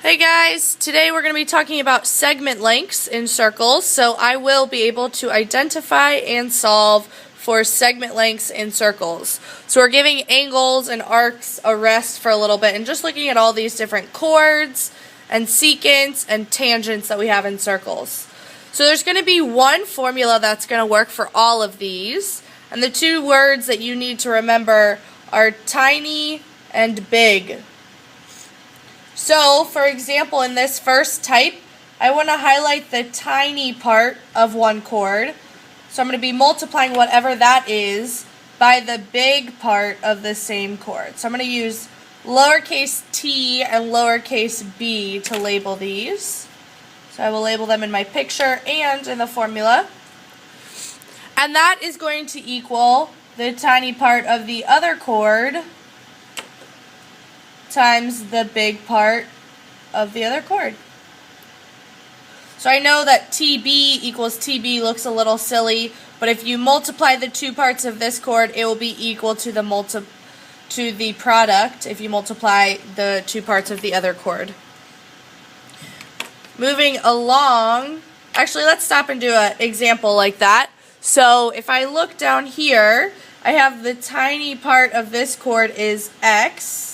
Hey guys, today we're going to be talking about segment lengths in circles. So I will be able to identify and solve for segment lengths in circles. So we're giving angles and arcs a rest for a little bit and just looking at all these different chords and secants and tangents that we have in circles. So there's going to be one formula that's going to work for all of these, and the two words that you need to remember are tiny and big. So, for example, in this first type, I want to highlight the tiny part of one chord. So I'm going to be multiplying whatever that is by the big part of the same chord. So I'm going to use lowercase t and lowercase b to label these. So I will label them in my picture and in the formula. And that is going to equal the tiny part of the other chord times the big part of the other chord. So I know that TB equals TB looks a little silly, but if you multiply the two parts of this chord, it will be equal to the product if you multiply the two parts of the other chord. Moving along, actually let's stop and do an example like that. So if I look down here, I have the tiny part of this chord is X.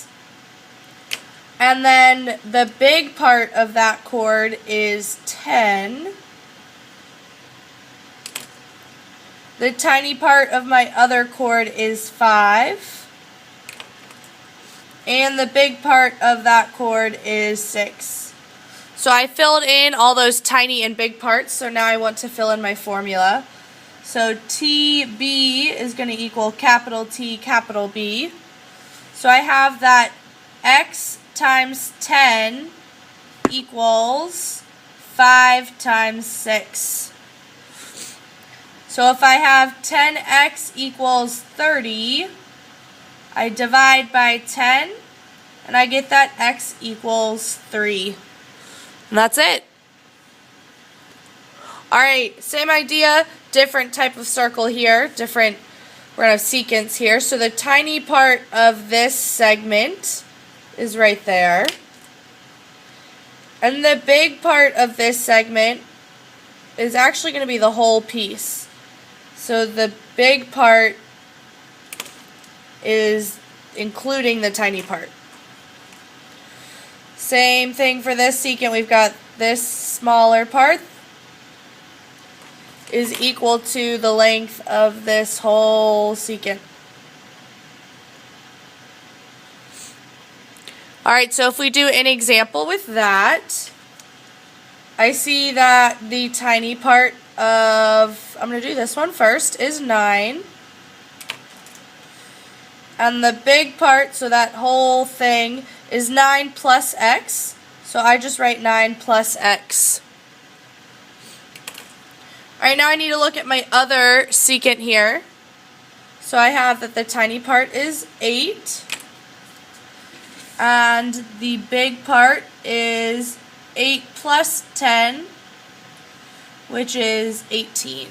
And then the big part of that chord is 10. The tiny part of my other chord is 5. And the big part of that chord is 6. So I filled in all those tiny and big parts, so now I want to fill in my formula. So TB is going to equal capital T, capital B. So I have that X times 10 equals 5 times 6. So if I have 10x equals 30, I divide by 10, and I get that x equals 3. And that's it. Alright, same idea, different type of circle here, we're going to have secants here. So the tiny part of this segment is right there. And the big part of this segment is actually going to be the whole piece. So the big part is including the tiny part. Same thing for this secant. We've got this smaller part is equal to the length of this whole secant. Alright, so if we do an example with that, I see that the tiny part of, I'm going to do this one first, is 9. And the big part, so that whole thing, is 9 plus x. So I just write 9 plus x. Alright, now I need to look at my other secant here. So I have that the tiny part is 8. And the big part is 8 plus 10, which is 18.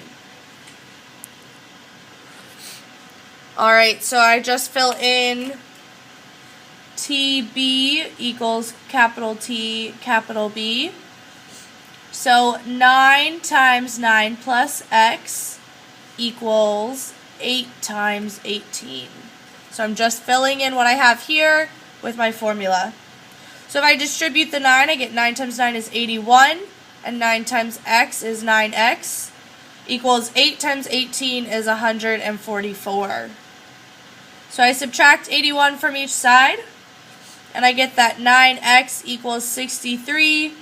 Alright, so I just fill in TB equals capital T, capital B. So 9 times 9 plus x equals 8 times 18. So I'm just filling in what I have here with my formula. So if I distribute the 9, I get 9 times 9 is 81, and 9 times x is 9x, equals 8 times 18 is 144. So I subtract 81 from each side, and I get that 9x equals 63.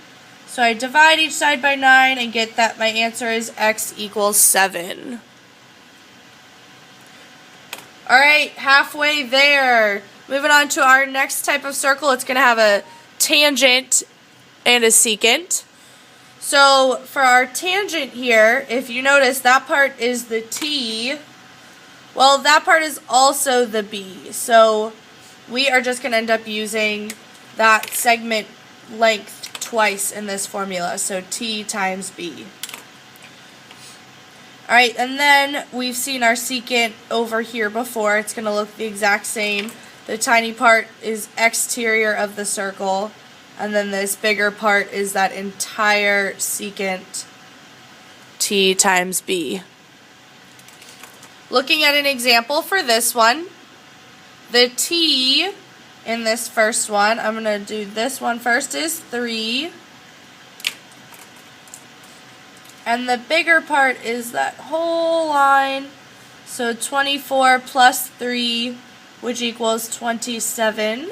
So I divide each side by 9 and get that my answer is x equals 7. Alright, halfway there. Moving on to our next type of circle, it's going to have a tangent and a secant. So for our tangent here, if you notice, that part is the T. Well, that part is also the B. So we are just going to end up using that segment length twice in this formula. So T times B. Alright, and then we've seen our secant over here before. It's going to look the exact same. The tiny part is exterior of the circle, And then this bigger part is that entire secant t times b. Looking at an example for this one, the t in this first one, I'm going to do this one first, is 3. And the bigger part is that whole line, so 24 plus 3, which equals 27.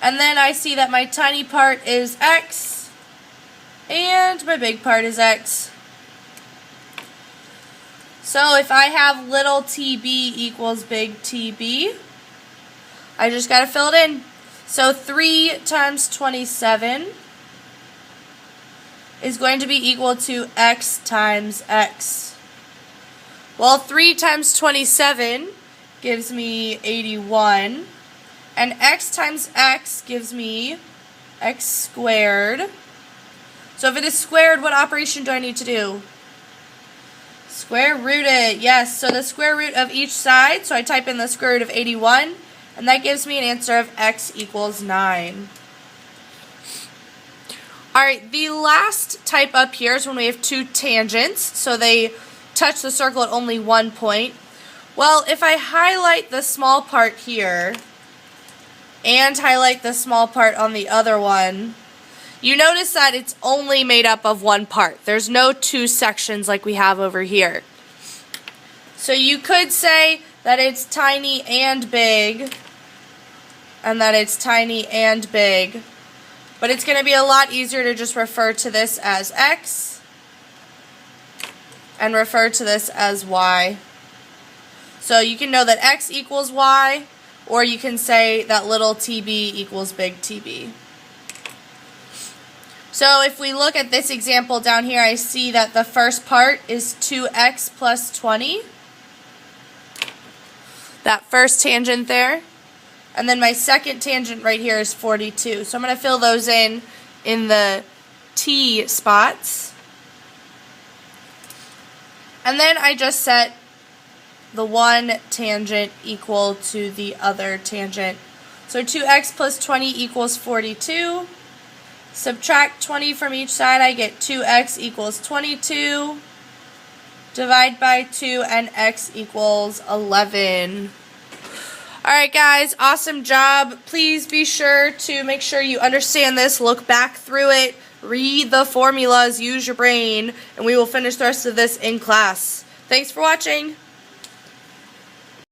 And then I see that my tiny part is x, and my big part is x. So if I have little tb equals big TB, I just got to fill it in. So 3 times 27 is going to be equal to x times x. Well, 3 times 27 gives me 81, and x times x gives me x squared. So if it is squared, what operation do I need to do? Square root it. Yes, so the square root of each side, so I type in the square root of 81, and that gives me an answer of x equals 9. Alright, the last type up here is when we have two tangents, so they touch the circle at only one point. Well, if I highlight the small part here and highlight the small part on the other one, you notice that it's only made up of one part. There's no two sections like we have over here. So you could say that it's tiny and big, and that it's tiny and big. But it's going to be a lot easier to just refer to this as x and refer to this as y. So you can know that x equals y, or you can say that little tb equals big TB. So if we look at this example down here, I see that the first part is 2x plus 20. That first tangent there. And then my second tangent right here is 42. So I'm going to fill those in the t spots. And then I just set the one tangent equal to the other tangent. So 2x plus 20 equals 42. Subtract 20 from each side, I get 2x equals 22. Divide by 2, and x equals 11. Alright guys, awesome job. Please be sure to make sure you understand this, look back through it, read the formulas, use your brain, and we will finish the rest of this in class. Thanks for watching.